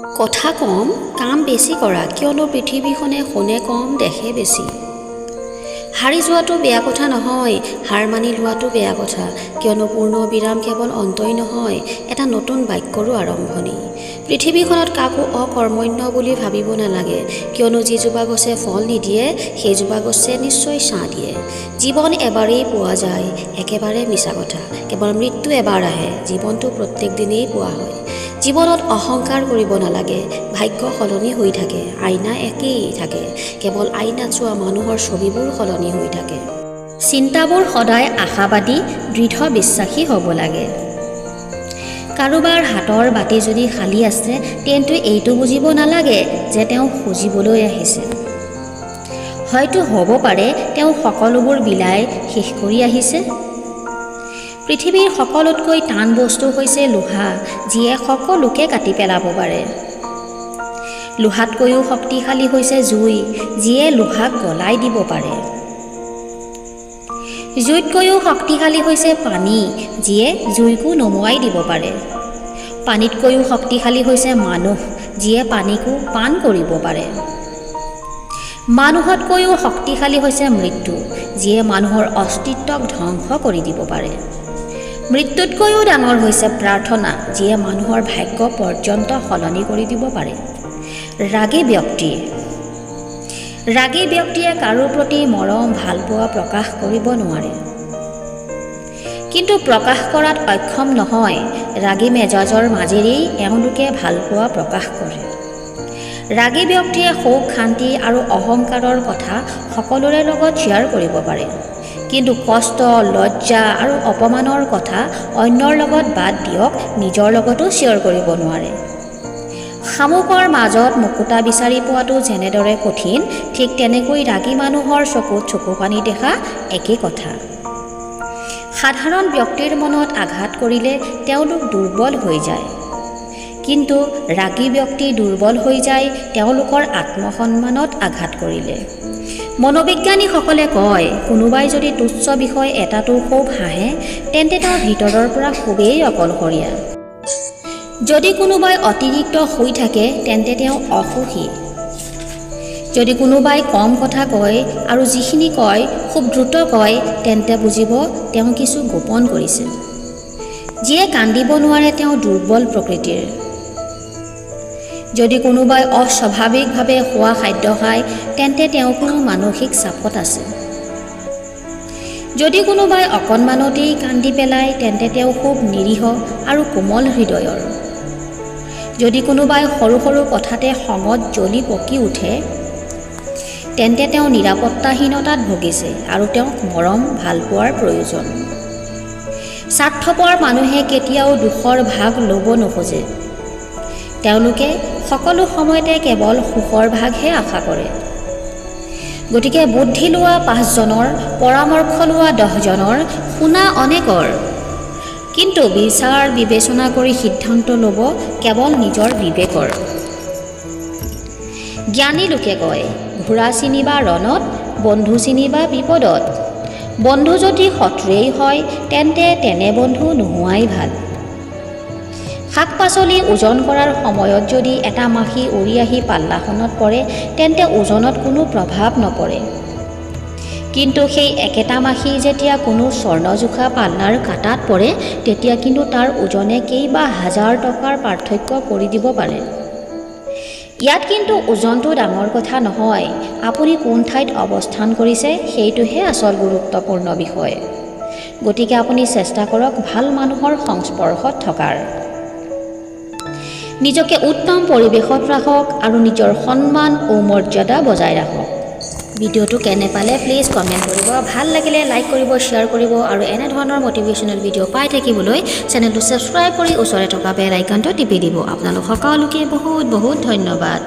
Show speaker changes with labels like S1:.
S1: কথা কম কাম বেছি কৰা কিয়নো পৃথিৱীখনে শুনে কম দেখে বেছি। হাৰি যোৱাটো বেয়া কথা নহয়, হাৰ মানি লোৱাটো বেয়া কথা, কিয়নো পূৰ্ণ বিৰাম কেৱল অন্তই নহয়, এটা নতুন বাক্যৰো আৰম্ভণি। পৃথিৱীখনত কাকো অকৰ্মণ্য বুলি ভাবিব নালাগে, কিয়নো যিজোপা গছে ফল নিদিয়ে সেইজোপা গছে নিশ্চয় ছাঁ দিয়ে। জীৱন এবাৰেই পোৱা যায়, একেবাৰে মিছা কথা, কেৱল মৃত্যু এবাৰ আহে, জীৱনটো প্ৰত্যেক দিনেই পোৱা হয়। জীৱনত অহংকাৰ কৰিব নালাগে, ভাগ্য সলনি হৈ থাকে, আইনা একেই থাকে, কেৱল আইনাত চোৱা মানুহৰ ছবিবোৰ সলনি হৈ থাকে। চিন্তাবোৰ সদায় আশাবাদী, দৃঢ় বিশ্বাসী হ'ব লাগে। কাৰোবাৰ হাতৰ বাতি যদি খালী আছে তেন্তে এইটো বুজিব নালাগে যে তেওঁ খুজিবলৈ আহিছে। হয়তো হ'ব পাৰে তেওঁ সকলোবোৰ বিলাই শেষ কৰি আহিছে। পৃথিৱীৰ সকলোতকৈ টান বস্তু হৈছে লোহা, যিয়ে সকলোকে কাটি পেলাব পাৰে। লোহাতকৈও শক্তিশালী হৈছে জুই, যিয়ে লোহাক গলাই দিব পাৰে। জুইতকৈও শক্তিশালী হৈছে পানী, যিয়ে জুইকো নুমুৱাই দিব পাৰে। পানীতকৈও শক্তিশালী হৈছে মানুহ, যিয়ে পানীকো পান কৰিব পাৰে। মানুহতকৈও শক্তিশালী হৈছে মৃত্যু, যিয়ে মানুহৰ অস্তিত্বক ধ্বংস কৰি দিব পাৰে। মৃত্যুতকৈও ডাঙৰ হৈছে প্ৰাৰ্থনা, যিয়ে মানুহৰ ভাগ্য পৰ্যন্ত সলনি কৰি দিব পাৰে। ৰাগী ব্যক্তিয়ে কাৰো প্ৰতি মৰম ভালপোৱা প্ৰকাশ কৰিব নোৱাৰে, কিন্তু প্ৰকাশ কৰাত অক্ষম নহয়। ৰাগী মেজাজৰ মাজেৰেই এওঁলোকে ভালপোৱা প্ৰকাশ কৰে। ৰাগী ব্যক্তিয়ে সুখ শান্তি আৰু অহংকাৰৰ কথা সকলোৰে লগত শ্বেয়াৰ কৰিব পাৰে, কিন্তু কষ্ট লজ্জা আৰু অপমানৰ কথা অন্যৰ লগত বাদ দিয়ক, নিজৰ লগতো শ্বেয়াৰ কৰিব নোৱাৰে। শামুকৰ মাজত মুকুতা বিচাৰি পোৱাটো যেনেদৰে কঠিন, ঠিক তেনেকৈ ৰাগী মানুহৰ চকুত চকু পানী দেখা একে কথা। সাধাৰণ ব্যক্তিৰ মনত আঘাত কৰিলে তেওঁলোক দুৰ্বল হৈ যায়, কিন্তু ৰাগী ব্যক্তি দুৰ্বল হৈ যায় তেওঁলোকৰ আত্মসন্মানত আঘাত কৰিলে। মনোবিজ্ঞানীসকলে কয়, কোনোবাই যদি তুচ্ছ বিষয় এটাতো খুব হাঁহে তেন্তে তেওঁৰ ভিতৰৰ পৰা খুবেই অকলশৰীয়া। যদি কোনোবাই অতিৰিক্ত শুই থাকে তেন্তে তেওঁ অসুখী। যদি কোনোবাই কম কথা কয় আৰু যিখিনি কয় খুব দ্ৰুত কয় তেন্তে বুজিব তেওঁ কিছু গোপন কৰিছে। যিয়ে কান্দিব নোৱাৰে তেওঁ দুৰ্বল প্ৰকৃতিৰ। যদি কোনোবাই অস্বাভাৱিকভাৱে খোৱা খাদ্য খায় তেন্তে তেওঁ কোনো মানসিক চাপত আছে। যদি কোনোবাই অকণমানতেই কান্দি পেলায় তেন্তে তেওঁ খুব নিৰীহ আৰু কোমল হৃদয়ৰ। যদি কোনোবাই সৰু সৰু কথাতে খঙত জ্বলি পকি উঠে তেন্তে তেওঁ নিৰাপত্তাহীনতাত ভুগিছে আৰু তেওঁক মৰম ভালপোৱাৰ প্ৰয়োজন। স্বাৰ্থপৰ মানুহে কেতিয়াও দুখৰ ভাগ ল'ব নোখোজে, তেওঁলোকে সকলো সময়তে কেৱল সুখৰ ভাগহে আশা কৰে। গতিকে বুদ্ধি লোৱা 5 জনৰ, পৰামৰ্শ লোৱা 10 জনৰ, শুনা অনেকৰ, কিন্তু বিচাৰ বিবেচনা কৰি সিদ্ধান্ত ল'ব কেৱল নিজৰ বিবেকৰ। জ্ঞানী লোকে কয়, ঘোঁৰা চিনিবা ৰণত, বন্ধু চিনিবা বিপদত। বন্ধু যদি শত্ৰুৱেই হয় তেন্তে তেনে বন্ধু নোহোৱাই ভাল। শাক পাচলি ওজন কৰাৰ সময়ত যদি এটা মাখি উৰি আহি পাল্লাখনত পৰে তেন্তে ওজনত কোনো প্ৰভাৱ নপৰে, কিন্তু সেই একেটা মাখি যেতিয়া কোনো স্বৰ্ণজোখা পাল্লাৰ কাটাত পৰে তেতিয়া কিন্তু তাৰ ওজনে কেইবা হাজাৰ টকাৰ পাৰ্থক্য কৰি দিব পাৰে। ইয়াত কিন্তু ওজনটো ডাঙৰ কথা নহয়, আপুনি কোন ঠাইত অৱস্থান কৰিছে সেইটোহে আচল গুৰুত্বপূৰ্ণ বিষয়। গতিকে আপুনি চেষ্টা কৰক ভাল মানুহৰ সংস্পৰ্শত থকাৰ। নিজকে উত্তম পৰিৱেশত ৰাখক আৰু নিজৰ সন্মান ও মৰ্যাদা বজাই ৰাখক। ভিডিঅ'টো কেনে পালে প্লিজ কমেণ্ট কৰিব, ভাল লাগিলে লাইক কৰিব, শ্বেয়াৰ কৰিব আৰু এনেধৰণৰ মটিভেশ্যনেল ভিডিঅ' পাই থাকিবলৈ চেনেলটো ছাবস্ক্ৰাইব কৰি ওচৰতে থকা বেল আইকনটো টিপি দিব। আপোনালোক সকলোকে বহুত বহুত ধন্যবাদ।